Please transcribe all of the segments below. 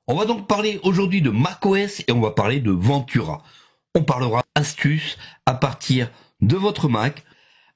On va donc parler aujourd'hui de macOS et on va parler de Ventura. On parlera astuces à partir de votre Mac.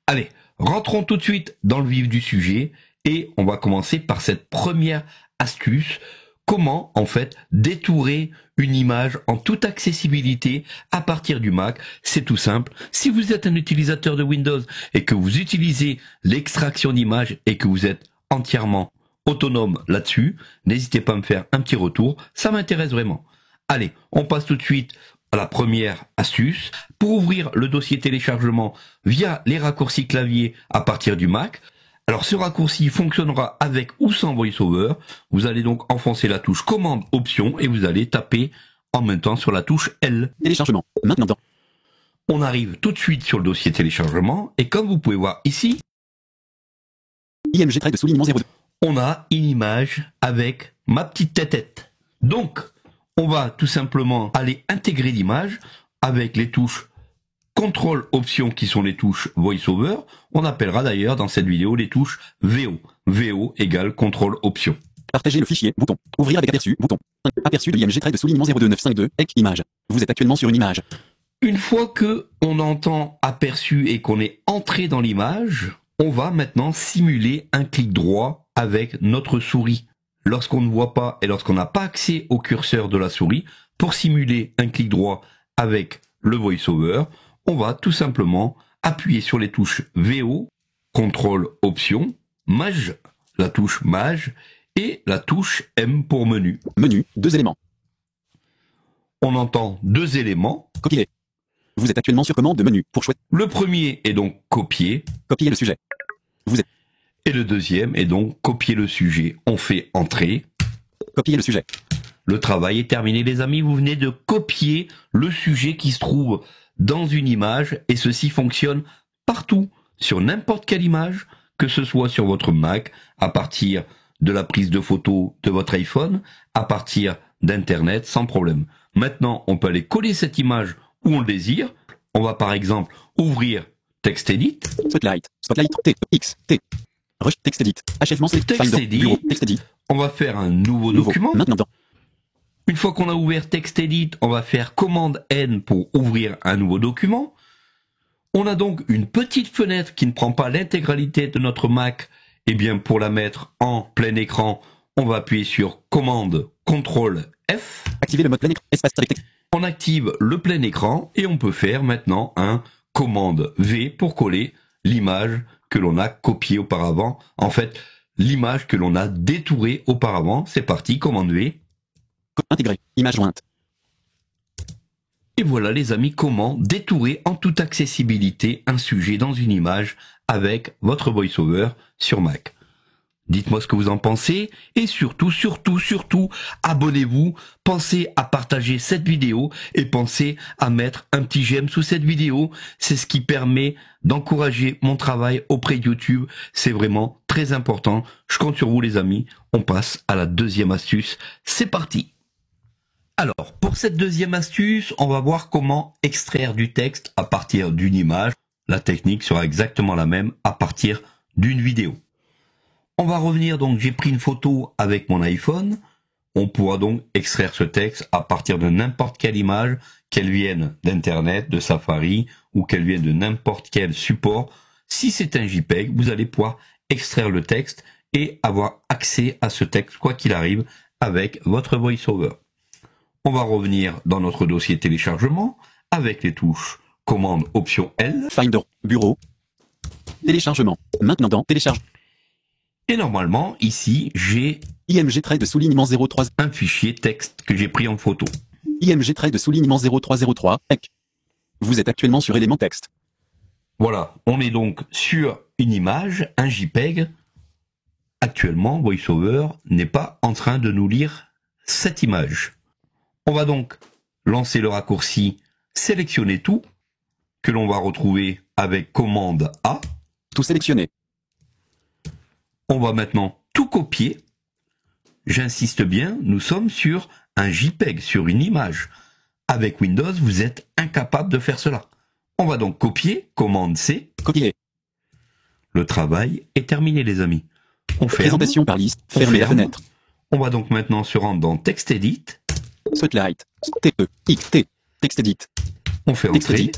Allez, rentrons tout de suite dans le vif du sujet et on va commencer par cette première astuce. Comment, en fait, détourer une image en toute accessibilité à partir du Mac? C'est tout simple. Si vous êtes un utilisateur de Windows et que vous utilisez l'extraction d'images et que vous êtes entièrement autonome là-dessus, n'hésitez pas à me faire un petit retour, ça m'intéresse vraiment. Allez, on passe tout de suite à la première astuce. Pour ouvrir le dossier téléchargement via les raccourcis clavier à partir du Mac, alors ce raccourci fonctionnera avec ou sans VoiceOver. Vous allez donc enfoncer la touche commande option et vous allez taper en même temps sur la touche L. Téléchargement, maintenant. On arrive tout de suite sur le dossier téléchargement et comme vous pouvez voir ici, IMG trait de soulignement 02. on a une image avec ma petite tête. Donc, on va tout simplement aller intégrer l'image avec les touches Contrôle Option qui sont les touches VoiceOver. On appellera d'ailleurs dans cette vidéo les touches VO. VO égale Contrôle Option. Partager le fichier, bouton. Ouvrir avec aperçu, bouton. Aperçu de IMG trait de soulignement 02952, EC, image. Vous êtes actuellement sur une image. Une fois que on entend aperçu et qu'on est entré dans l'image, on va maintenant simuler un clic droit avec notre souris. Lorsqu'on ne voit pas et lorsqu'on n'a pas accès au curseur de la souris, pour simuler un clic droit avec le VoiceOver, on va tout simplement appuyer sur les touches VO, Contrôle Option, Maj, la touche Maj, et la touche M pour menu. Menu, 2 éléments. On entend 2 éléments. Copier. Vous êtes actuellement sur commande de menu. Pour choisir. Le premier est donc copier. Copier le sujet. Vous êtes. Et le deuxième est donc copier le sujet. On fait entrer. Copier le sujet. Le travail est terminé les amis. Vous venez de copier le sujet qui se trouve dans une image et ceci fonctionne partout, sur n'importe quelle image, que ce soit sur votre Mac, à partir de la prise de photo de votre iPhone, à partir d'Internet, sans problème. Maintenant, on peut aller coller cette image où on le désire. On va par exemple ouvrir TextEdit. Spotlight. Spotlight. T. X. T. Rush. TextEdit. Achèvement. TextEdit. Bureau. TextEdit. On va faire un nouveau document. Maintenant. Une fois qu'on a ouvert TextEdit, on va faire commande N pour ouvrir un nouveau document. On a donc une petite fenêtre qui ne prend pas l'intégralité de notre Mac. Eh bien, pour la mettre en plein écran, on va appuyer sur commande CTRL F. Activer le mode plein écran. Espace avec texte. On active le plein écran et on peut faire maintenant un commande V pour coller l'image que l'on a copiée auparavant. En fait, l'image que l'on a détourée auparavant. C'est parti, commande V. Intégrer. Image jointe. Et voilà les amis, comment détourer en toute accessibilité un sujet dans une image avec votre VoiceOver sur Mac. Dites-moi ce que vous en pensez et surtout, abonnez-vous, pensez à partager cette vidéo et pensez à mettre un petit j'aime sous cette vidéo. C'est ce qui permet d'encourager mon travail auprès de YouTube. C'est vraiment très important. Je compte sur vous les amis. On passe à la deuxième astuce. C'est parti. Alors, pour cette deuxième astuce, on va voir comment extraire du texte à partir d'une image. La technique sera exactement la même à partir d'une vidéo. On va revenir, donc j'ai pris une photo avec mon iPhone. On pourra donc extraire ce texte à partir de n'importe quelle image, qu'elle vienne d'Internet, de Safari ou qu'elle vienne de n'importe quel support. Si c'est un JPEG, vous allez pouvoir extraire le texte et avoir accès à ce texte, quoi qu'il arrive, avec votre VoiceOver. On va revenir dans notre dossier téléchargement avec les touches commande option L. Finder. Bureau. Téléchargement. Maintenant dans télécharge. Et normalement, ici, j'ai IMG trait de soulignement 03. un fichier texte que j'ai pris en photo. IMG trait de soulignement 0303. EC. Vous êtes actuellement sur élément texte. Voilà, on est donc sur une image, un JPEG. Actuellement, VoiceOver n'est pas en train de nous lire cette image. On va donc lancer le raccourci sélectionner tout, que l'on va retrouver avec commande A. Tout sélectionné. On va maintenant tout copier. J'insiste bien, nous sommes sur un JPEG, sur une image. Avec Windows, vous êtes incapable de faire cela. On va donc copier, commande C. Copier. Le travail est terminé les amis. On ferme. Présentation par liste. Fermez la fenêtre. On va donc maintenant se rendre dans TextEdit. Spotlight. T-E-X-T. TextEdit. On fait entrer. TextEdit.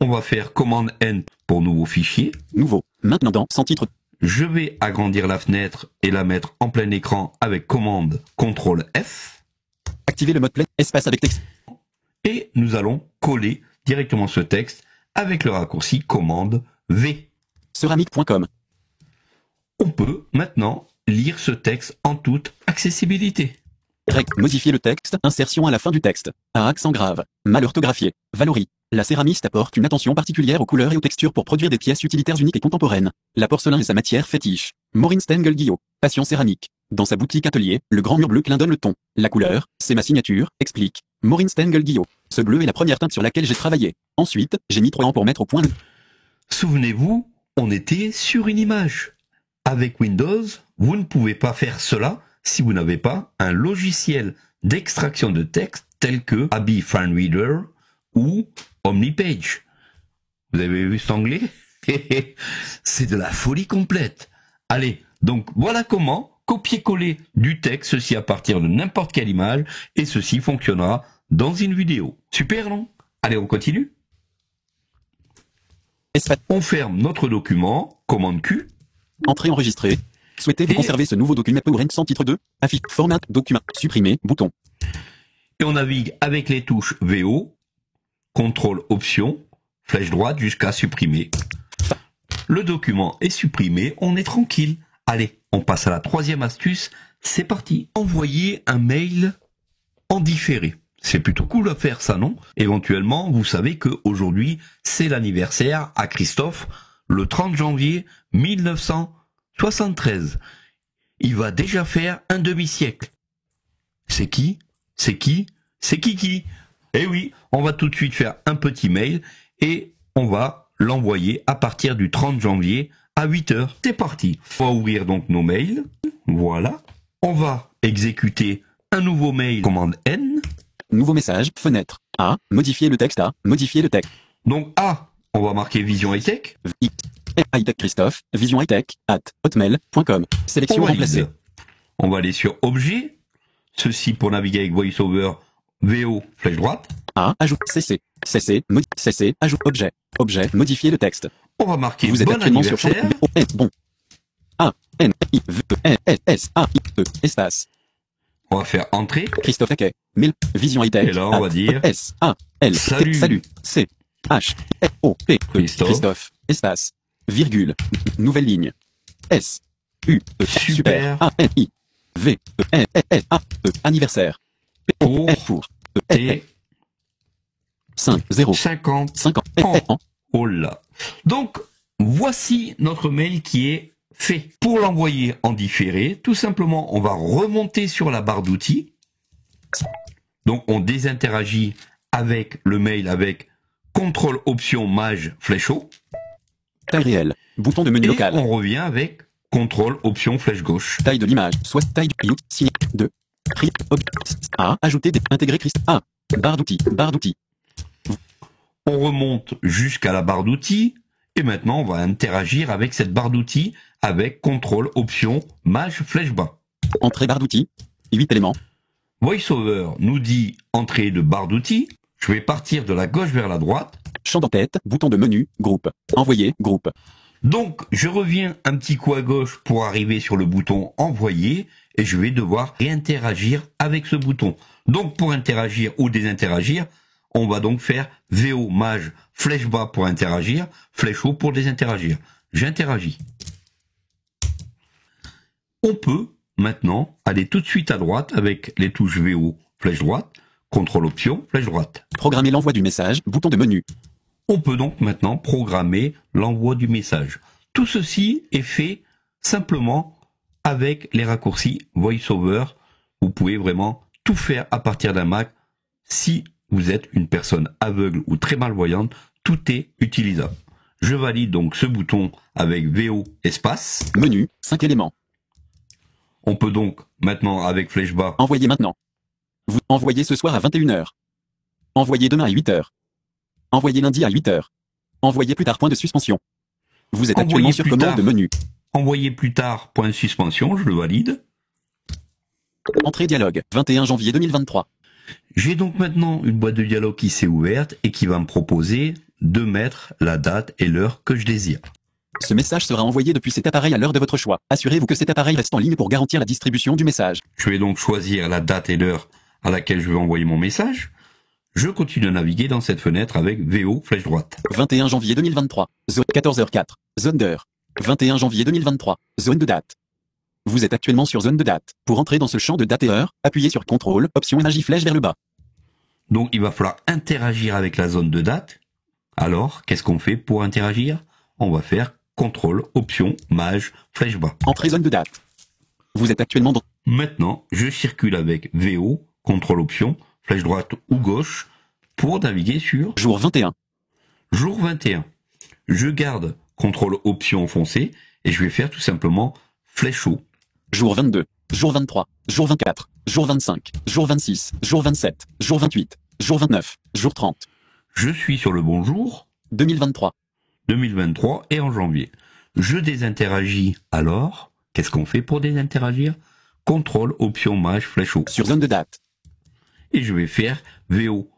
On va faire commande N pour nouveau fichier. Nouveau. Maintenant dans sans titre. Je vais agrandir la fenêtre et la mettre en plein écran avec commande CTRL F. Activer le mode plein espace avec texte. Et nous allons coller directement ce texte avec le raccourci commande V. Ceramic.com. On peut maintenant lire ce texte en toute accessibilité. Modifier le texte. Insertion à la fin du texte. À accent grave. Mal orthographié. Valoris. La céramiste apporte une attention particulière aux couleurs et aux textures pour produire des pièces utilitaires uniques et contemporaines. La porcelain est sa matière fétiche. Maureen Stengel-Guillot. Passion céramique. Dans sa boutique atelier, le grand mur bleu clin donne le ton. La couleur, c'est ma signature, explique Maureen Stengel-Guillot. Ce bleu est la première teinte sur laquelle j'ai travaillé. Ensuite, j'ai mis 3 ans pour mettre au point le... Souvenez-vous, on était sur une image. Avec Windows, vous ne pouvez pas faire cela si vous n'avez pas un logiciel d'extraction de texte tel que Adobe FineReader ou OmniPage. Vous avez vu cet anglais? C'est de la folie complète. Allez, donc voilà comment copier-coller du texte, ceci à partir de n'importe quelle image, et ceci fonctionnera dans une vidéo. Super, non? Allez, on continue. On ferme notre document, commande Q. Entrée enregistrée. Souhaitez-vous conserver ce nouveau document PowerPoint sans titre 2? Affiche, format, document, supprimer, bouton. Et on navigue avec les touches VO, CTRL Option, flèche droite jusqu'à supprimer. Le document est supprimé, on est tranquille. Allez, on passe à la troisième astuce, c'est parti. Envoyer un mail en différé. C'est plutôt cool à faire ça, non? Éventuellement, vous savez qu'aujourd'hui, c'est l'anniversaire à Christophe, le 30 janvier 1973. Il va déjà faire un demi-siècle. C'est qui? C'est qui? C'est Kiki. Eh oui, on va tout de suite faire un petit mail et on va l'envoyer à partir du 30 janvier à 8h. C'est parti. On va ouvrir donc nos mails. Voilà. On va exécuter un nouveau mail, commande N. Nouveau message, fenêtre. A, modifier le texte. A, modifier le texte. Donc A, on va marquer Vision Hightech. Hightech Christophe, Vision Hightech, @hotmail.com. Sélection remplacée. On va aller sur Objet. Ceci pour naviguer avec VoiceOver, VO, flèche droite. A, ajoute, CC, ajoute, objet, modifier le texte. On va marquer vous êtes bon actuellement sur anniversaire. Bon. A, N, I, V, E, S, A, I, E, espace. On va faire entrer. Christophe Hacquet, Vision Hightech. Et là, on va dire S, A, L, salut. Salut, C, H, O, P, Christophe, espace, virgule, nouvelle ligne. S, U, E, super, A, N, I, V, E, S, A, E, anniversaire. Pour T 5, 0, 50 ans. Oh là. Donc, voici notre mail qui est fait. Pour l'envoyer en différé, tout simplement, on va remonter sur la barre d'outils. Donc, on désinteragit avec le mail avec CTRL Option Maj flèche haut. Taille réelle. Bouton de menu Et local. on revient avec CTRL Option flèche gauche. Taille de l'image. Soit taille du signe 2. A. Ajouter des intégrer Christ. A. Barre d'outils. Barre d'outils. On remonte jusqu'à la barre d'outils. Et maintenant, on va interagir avec cette barre d'outils avec CTRL Option Maj flèche bas. Entrée barre d'outils. 8 éléments. VoiceOver nous dit entrée de barre d'outils. Je vais partir de la gauche vers la droite. Champ d'entête, bouton de menu, groupe. Envoyer, groupe. Donc, je reviens un petit coup à gauche pour arriver sur le bouton envoyer et je vais devoir réinteragir avec ce bouton. Donc, pour interagir ou désinteragir, on va donc faire VO Maj flèche bas pour interagir, flèche haut pour désinteragir. J'interagis. On peut maintenant aller tout de suite à droite avec les touches VO flèche droite, CTRL Option flèche droite. Programmer l'envoi du message, bouton de menu. On peut donc maintenant programmer l'envoi du message. Tout ceci est fait simplement avec les raccourcis VoiceOver. Vous pouvez vraiment tout faire à partir d'un Mac. Si vous êtes une personne aveugle ou très malvoyante, tout est utilisable. Je valide donc ce bouton avec VO espace. Menu, 5 éléments. On peut donc maintenant avec flèche bas. Envoyer maintenant. Vous envoyez ce soir à 21h. Envoyez demain à 8h. Envoyez lundi à 8h. Envoyez plus tard, point de suspension. Vous êtes actuellement sur commande de menu. Envoyez plus tard, point de suspension, je le valide. Entrée dialogue, 21 janvier 2023. J'ai donc maintenant une boîte de dialogue qui s'est ouverte et qui va me proposer de mettre la date et l'heure que je désire. Ce message sera envoyé depuis cet appareil à l'heure de votre choix. Assurez-vous que cet appareil reste en ligne pour garantir la distribution du message. Je vais donc choisir la date et l'heure à laquelle je vais envoyer mon message. Je continue à naviguer dans cette fenêtre avec VO flèche droite. 21 janvier 2023. Zone 14h04. Zone d'heure. 21 janvier 2023. Zone de date. Vous êtes actuellement sur zone de date. Pour entrer dans ce champ de date et heure, appuyez sur CTRL, option énergie flèche vers le bas. Donc il va falloir interagir avec la zone de date. Alors, qu'est-ce qu'on fait pour interagir? On va faire CTRL, option, maj, flèche bas. Entrée zone de date. Vous êtes actuellement dans... Maintenant, je circule avec VO, CTRL, option, flèche droite ou gauche, pour naviguer sur jour 21. jour 21. Je garde CTRL, option enfoncé, et je vais faire tout simplement flèche haut. Jour 22. Jour 23. Jour 24. Jour 25. Jour 26. Jour 27. Jour 28. Jour 29. Jour 30. Je suis sur le bon jour 2023. 2023 et en janvier. Je désinteragis alors. Qu'est-ce qu'on fait pour désinteragir? CTRL, option, maj, flèche haut. Sur zone de date. Et je vais faire VO,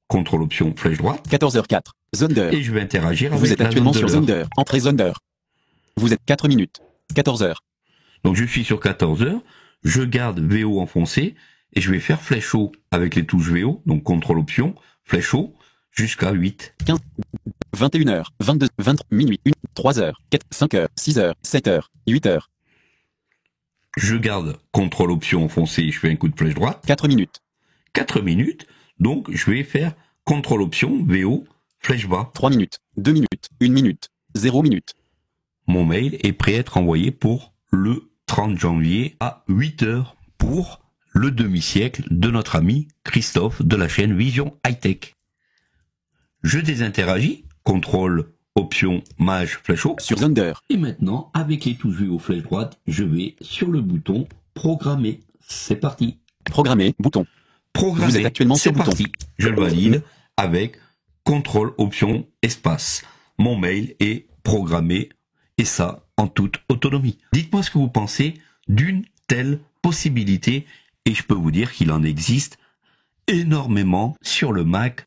CTRL, option, flèche droite. 14h04. Zone d'heure. Et je vais interagir avec Vous êtes la actuellement zone de sur zone l'heure. d'heure. Entrée zone d'heure. Vous êtes 4 minutes. 14 heures. Donc je suis sur 14 heures. Je garde VO enfoncé et je vais faire flèche haut avec les touches VO, donc CTRL, option, flèche haut, jusqu'à 8. 21h, 22, 23, minuit, 1, 3h, 4, 5h, 6h, 7h, 8h. Je garde CTRL, option enfoncé et je fais un coup de flèche droite. 4 minutes. 4 minutes. Donc je vais faire CTRL, option, VO, flèche bas. 3 minutes. 2 minutes. 1 minute. 0 minute. Mon mail est prêt à être envoyé pour le 30 janvier à 8 heures pour le demi-siècle de notre ami Christophe de la chaîne Vision High Tech. Je désinteragis, CTRL, option, maj, flèche haut. Sur zone d'heure. Et maintenant, avec les touches VO flèche droite, je vais sur le bouton programmer. C'est parti. Programmer, bouton. Programmer. Vous êtes actuellement sur C'est bouton. parti. Je le valide avec CTRL, option, espace. Mon mail est programmé et ça en toute autonomie. Dites-moi ce que vous pensez d'une telle possibilité et je peux vous dire qu'il en existe énormément sur le Mac.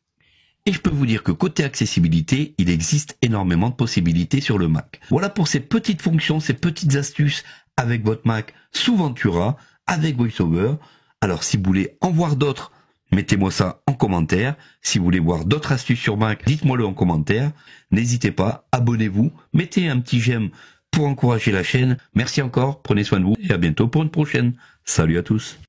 Et je peux vous dire que côté accessibilité, il existe énormément de possibilités sur le Mac. Voilà pour ces petites fonctions, ces petites astuces avec votre Mac sous Ventura, avec VoiceOver. Alors si vous voulez en voir d'autres, mettez-moi ça en commentaire. Si vous voulez voir d'autres astuces sur Mac, dites-moi-le en commentaire. N'hésitez pas, abonnez-vous, mettez un petit j'aime pour encourager la chaîne. Merci encore, prenez soin de vous et à bientôt pour une prochaine. Salut à tous.